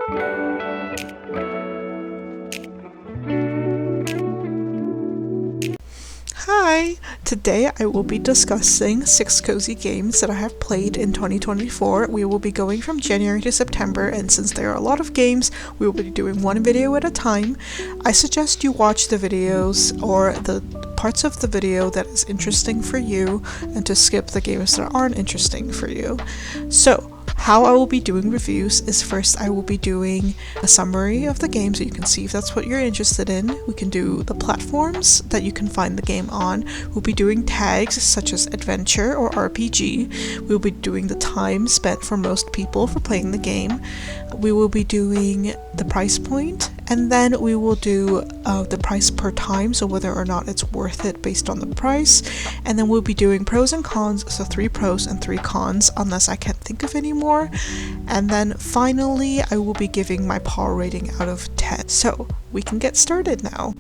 Hi! Today I will be discussing 6 cozy games that I have played in 2024. We will be going from January to September, and since there are a lot of games, we will be doing one video at a time. I suggest you watch the videos or the parts of the video that is interesting for you and to skip the games that aren't interesting for you. So, how I will be doing reviews is first I will be doing a summary of the game so you can see if that's what you're interested in. We can do the platforms that you can find the game on. We'll be doing tags such as adventure or RPG. We'll be doing the time spent for most people for playing the game. We will be doing the price point, and then we will do the price per time, so whether or not it's worth it based on the price. And then we'll be doing pros and cons, so 3 pros and 3 cons, unless I can't think of any more. And then finally, I will be giving my power rating out of 10. So we can get started now.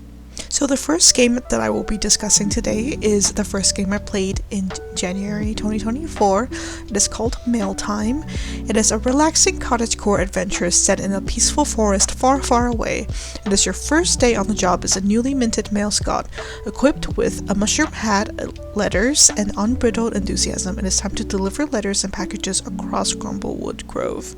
So the first game that I will be discussing today is the first game I played in January 2024. It is called Mail Time. It is a relaxing cottagecore adventure set in a peaceful forest far, far away. It is your first day on the job as a newly minted mail scout. Equipped with a mushroom hat, letters, and unbridled enthusiasm, it is time to deliver letters and packages across Grumblewood Grove.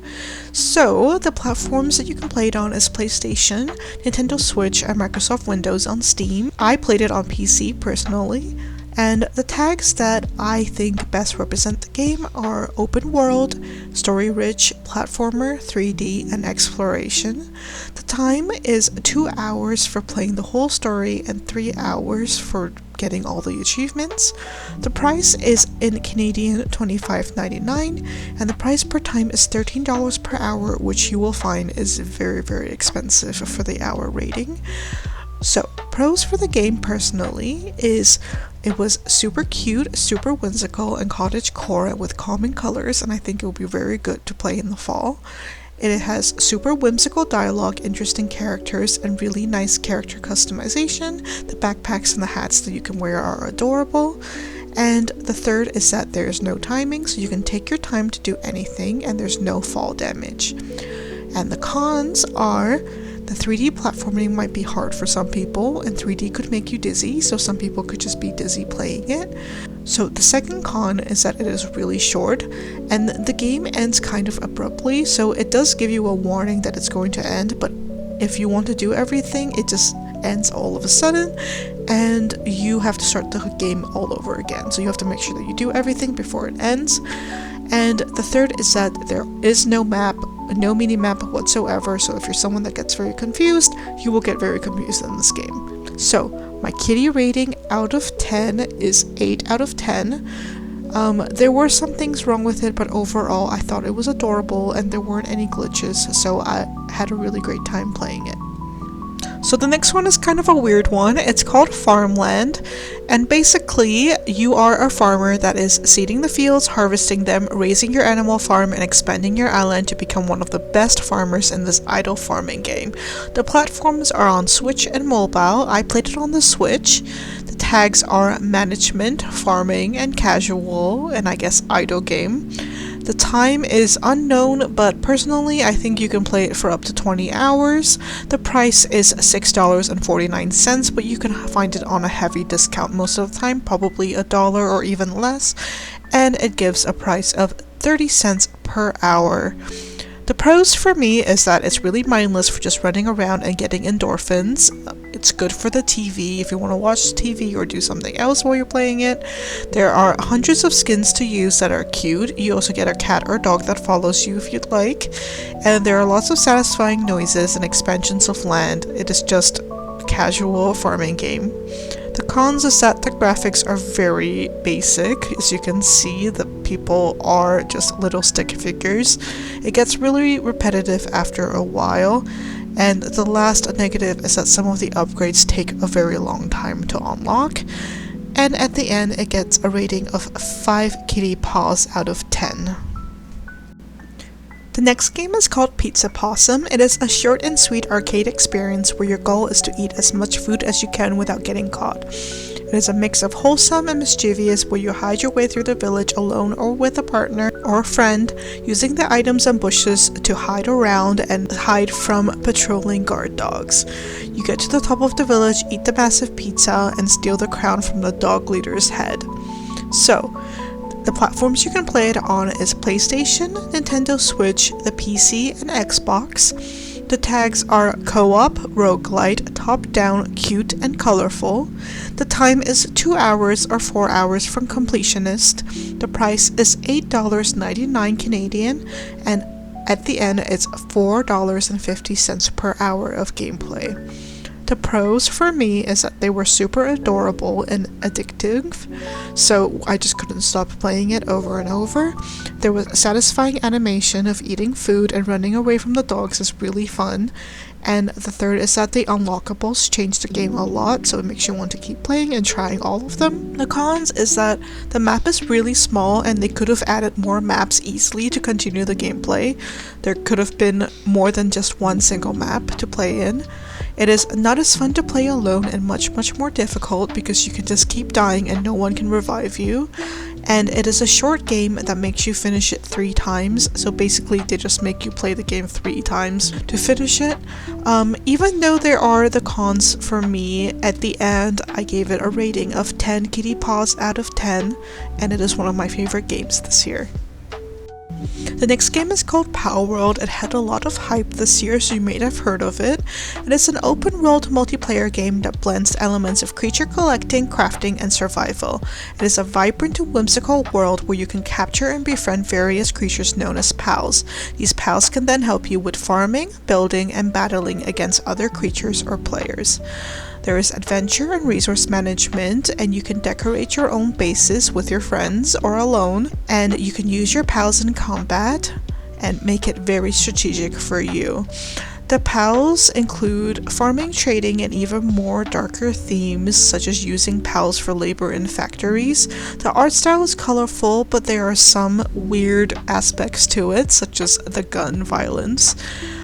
So the platforms that you can play it on is PlayStation, Nintendo Switch, and Microsoft Windows on Steam. I played it on PC personally, and the tags that I think best represent the game are open world, story rich, platformer, 3D, and exploration. The time is 2 hours for playing the whole story and 3 hours for getting all the achievements. The price is in Canadian $25.99, and the price per time is $13 per hour, which you will find is very, very expensive for the hour rating. So, pros for the game personally is it was super cute, super whimsical, and cottagecore with calming colors, and I think it will be very good to play in the fall. It has super whimsical dialogue, interesting characters, and really nice character customization. The backpacks and the hats that you can wear are adorable. And the third is that there is no timing, so you can take your time to do anything, and there's no fall damage. And the cons are the 3D platforming might be hard for some people, and 3D could make you dizzy, so some people could just be dizzy playing it. So the second con is that it is really short, and the game ends kind of abruptly, so it does give you a warning that it's going to end, but if you want to do everything, it just ends all of a sudden, and you have to start the game all over again. So you have to make sure that you do everything before it ends. And the third is that there is no map, no mini-map whatsoever, so if you're someone that gets very confused, you will get very confused in this game. So, my kitty rating out of 10 is 8 out of 10. There were some things wrong with it, but overall I thought it was adorable and there weren't any glitches, so I had a really great time playing it. So the next one is kind of a weird one. It's called Farmland, and basically you are a farmer that is seeding the fields, harvesting them, raising your animal farm, and expanding your island to become one of the best farmers in this idle farming game. The platforms are on Switch and mobile. I played it on the Switch. The tags are management, farming, and casual, and I guess idle game. The time is unknown, but personally I think you can play it for up to 20 hours. The price is $6.49, but you can find it on a heavy discount most of the time, probably $1 or even less, and it gives a price of 30 cents per hour. The pros for me is that it's really mindless for just running around and getting endorphins. It's good for the TV if you want to watch TV or do something else while you're playing it. There are hundreds of skins to use that are cute. You also get a cat or dog that follows you if you'd like. And there are lots of satisfying noises and expansions of land. It is just a casual farming game. The cons is that the graphics are very basic. As you can see, the people are just little stick figures. It gets really repetitive after a while, and the last negative is that some of the upgrades take a very long time to unlock. And at the end, it gets a rating of 5 kitty paws out of 10. The next game is called Pizza Possum. It is a short and sweet arcade experience where your goal is to eat as much food as you can without getting caught. It is a mix of wholesome and mischievous, where you hide your way through the village alone or with a partner or a friend, using the items and bushes to hide around and hide from patrolling guard dogs. You get to the top of the village, eat the massive pizza, and steal the crown from the dog leader's head. So, the platforms you can play it on is PlayStation, Nintendo Switch, the PC, and Xbox. The tags are co-op, roguelite, top-down, cute, and colorful. The time is 2 hours or 4 hours from completionist. The price is $8.99 Canadian, and at the end it's $4.50 per hour of gameplay. The pros for me is that they were super adorable and addictive, so I just couldn't stop playing it over and over. There was a satisfying animation of eating food and running away from the dogs is really fun. And the third is that the unlockables change the game a lot, so it makes you want to keep playing and trying all of them. The cons is that the map is really small and they could have added more maps easily to continue the gameplay. There could have been more than just one single map to play in. It is not as fun to play alone and much more difficult because you can just keep dying and no one can revive you. And it is a short game that makes you finish it 3 times, so basically they just make you play the game 3 times to finish it. Even though there are the cons for me, at the end I gave it a rating of 10 kitty paws out of 10, and it is one of my favorite games this year. The next game is called Palworld. It had a lot of hype this year, so you may have heard of it. It is an open-world multiplayer game that blends elements of creature collecting, crafting, and survival. It is a vibrant and whimsical world where you can capture and befriend various creatures known as pals. These pals can then help you with farming, building, and battling against other creatures or players. There is adventure and resource management, and you can decorate your own bases with your friends or alone, and you can use your pals in combat and make it very strategic for you. The pals include farming, trading, and even more darker themes, such as using pals for labor in factories. The art style is colorful, but there are some weird aspects to it, such as the gun violence.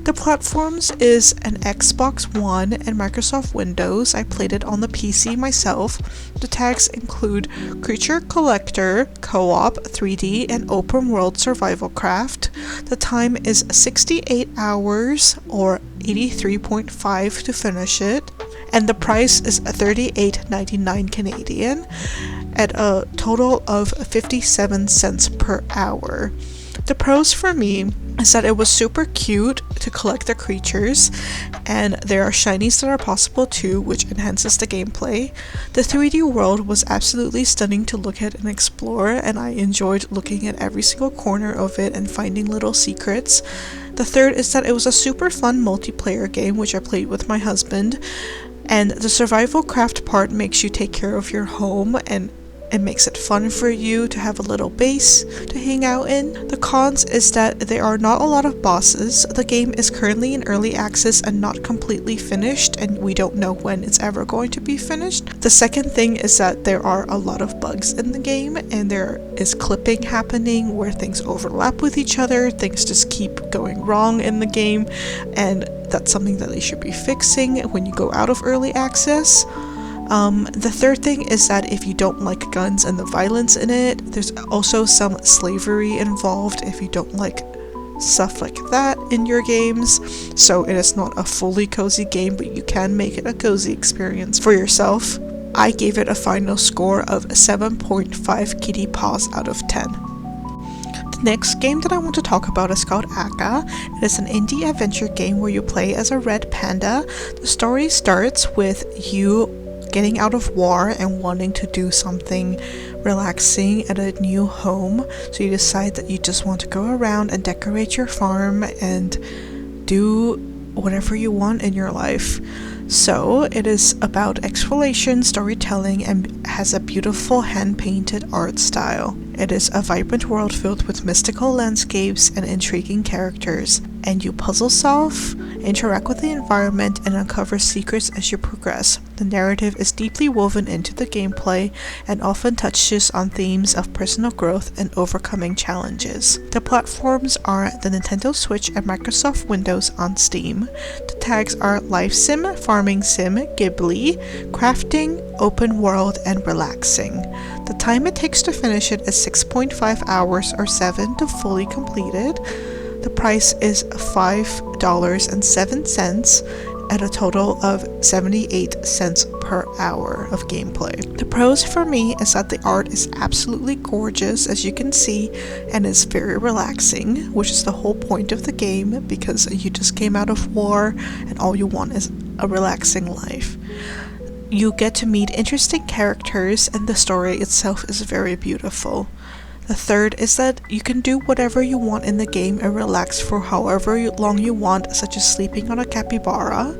The platforms is an Xbox One and Microsoft Windows. I played it on the PC myself. The tags include Creature Collector, Co-op, 3D, and Open World Survival Craft. The time is 68 hours or 83.5 to finish it, and the price is $38.99 Canadian at a total of 57 cents per hour. The pros for me is that it was super cute to collect the creatures, and there are shinies that are possible too, which enhances the gameplay. The 3D world was absolutely stunning to look at and explore, and I enjoyed looking at every single corner of it and finding little secrets. The third is that it was a super fun multiplayer game, which I played with my husband, and the survival craft part makes you take care of your home, and it makes it fun for you to have a little base to hang out in. The cons is that there are not a lot of bosses. The game is currently in early access and not completely finished, and we don't know when it's ever going to be finished. The second thing is that there are a lot of bugs in the game, and there is clipping happening where things overlap with each other, things just keep going wrong in the game, and that's something that they should be fixing when you go out of early access. The third thing is that if you don't like guns and the violence in it, there's also some slavery involved if you don't like stuff like that in your games. So it is not a fully cozy game, but you can make it a cozy experience for yourself. I gave it a final score of 7.5 kitty paws out of 10. The next game that I want to talk about is called Aka. It is an indie adventure game where you play as a red panda. The story starts with you getting out of war and wanting to do something relaxing at a new home. So you decide that you just want to go around and decorate your farm and do whatever you want in your life. So it is about exploration, storytelling, and has a beautiful hand-painted art style. It is a vibrant world filled with mystical landscapes and intriguing characters, and you puzzle solve, interact with the environment, and uncover secrets as you progress. The narrative is deeply woven into the gameplay and often touches on themes of personal growth and overcoming challenges. The platforms are the Nintendo Switch and Microsoft Windows on Steam. The tags are Life Sim, Farming Sim, Ghibli, Crafting, Open World, and Relaxing. The time it takes to finish it is 6.5 hours or 7 to fully complete it. The price is $5.07 at a total of 78 cents per hour of gameplay. The pros for me is that the art is absolutely gorgeous, as you can see, and is very relaxing, which is the whole point of the game, because you just came out of war and all you want is a relaxing life. You get to meet interesting characters, and the story itself is very beautiful. The third is that you can do whatever you want in the game and relax for however long you want, such as sleeping on a capybara.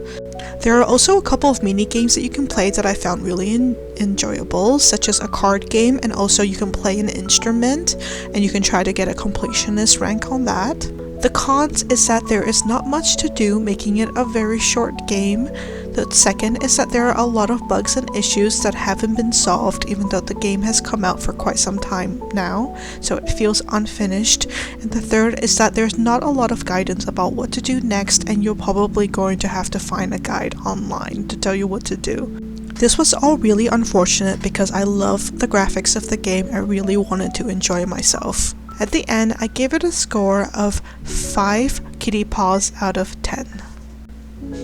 There are also a couple of mini games that you can play that I found really enjoyable, such as a card game, and also you can play an instrument and you can try to get a completionist rank on that. The cons is that there is not much to do, making it a very short game. The second is that there are a lot of bugs and issues that haven't been solved, even though the game has come out for quite some time now, so it feels unfinished. And the third is that there's not a lot of guidance about what to do next, and you're probably going to have to find a guide online to tell you what to do. This was all really unfortunate because I love the graphics of the game. I really wanted to enjoy myself. At the end, I gave it a score of 5 kitty paws out of 10.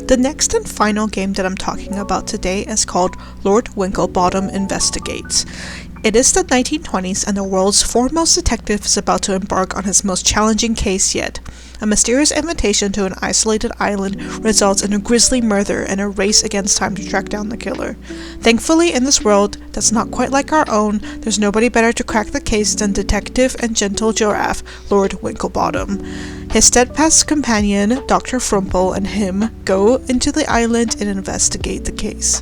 The next and final game that I'm talking about today is called Lord Winklebottom Investigates. It is the 1920s, and the world's foremost detective is about to embark on his most challenging case yet. A mysterious invitation to an isolated island results in a grisly murder and a race against time to track down the killer. Thankfully, in this world that's not quite like our own, there's nobody better to crack the case than detective and gentle giraffe, Lord Winklebottom. His steadfast companion, Dr. Frumple, and him go into the island and investigate the case.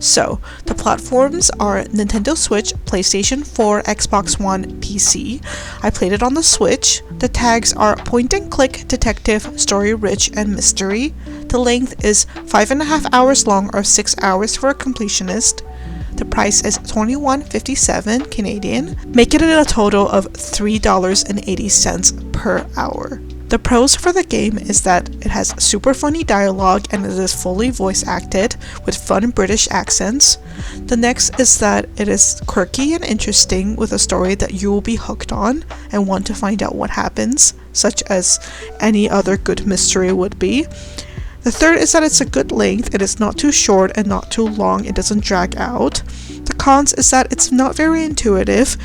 So, the platforms are Nintendo Switch, PlayStation 4, Xbox One, PC. I played it on the Switch. The tags are point and click, detective, story rich, and mystery. The length is 5.5 hours long or 6 hours for a completionist. The price is $21.57 Canadian, making it a total of $3.80 per hour. The pros for the game is that it has super funny dialogue and it is fully voice acted with fun British accents. The next is that it is quirky and interesting with a story that you will be hooked on and want to find out what happens, such as any other good mystery would be. The third is that it's a good length, it is not too short and not too long, it doesn't drag out. The cons is that it's not very intuitive.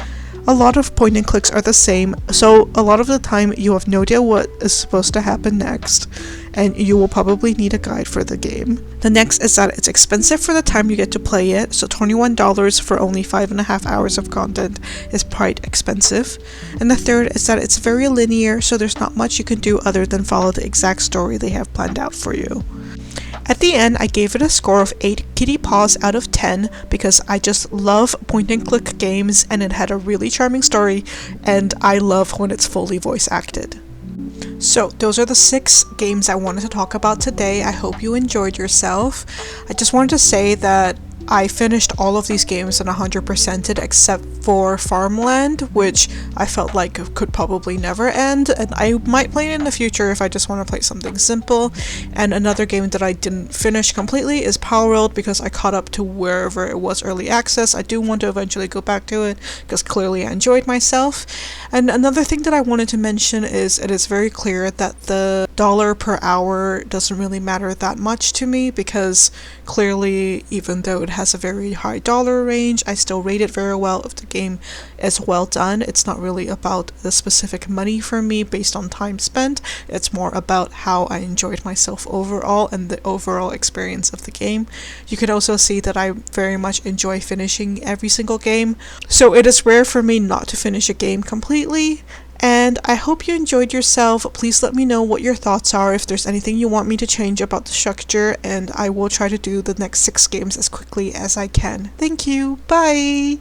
A lot of point and clicks are the same, so a lot of the time you have no idea what is supposed to happen next, and you will probably need a guide for the game. The next is that it's expensive for the time you get to play it, so $21 for only 5.5 hours of content is quite expensive. And the third is that it's very linear, so there's not much you can do other than follow the exact story they have planned out for you. At the end, I gave it a score of 8 kitty paws out of 10 because I just love point and click games and it had a really charming story, and I love when it's fully voice acted. So those are the 6 games I wanted to talk about today. I hope you enjoyed yourself. I just wanted to say that I finished all of these games and 100%ed except for Farmland, which I felt like could probably never end, and I might play it in the future if I just want to play something simple. And another game that I didn't finish completely is Palworld because I caught up to wherever it was early access. I do want to eventually go back to it because clearly I enjoyed myself. And another thing that I wanted to mention is it is very clear that the dollar per hour doesn't really matter that much to me because clearly, even though it has a very high dollar range, I still rate it very well if the game is well done. It's not really about the specific money for me based on time spent. It's more about how I enjoyed myself overall and the overall experience of the game. You can also see that I very much enjoy finishing every single game, so it is rare for me not to finish a game completely. And I hope you enjoyed yourself. Please let me know what your thoughts are, if there's anything you want me to change about the structure, and I will try to do the next 6 games as quickly as I can. Thank you. Bye!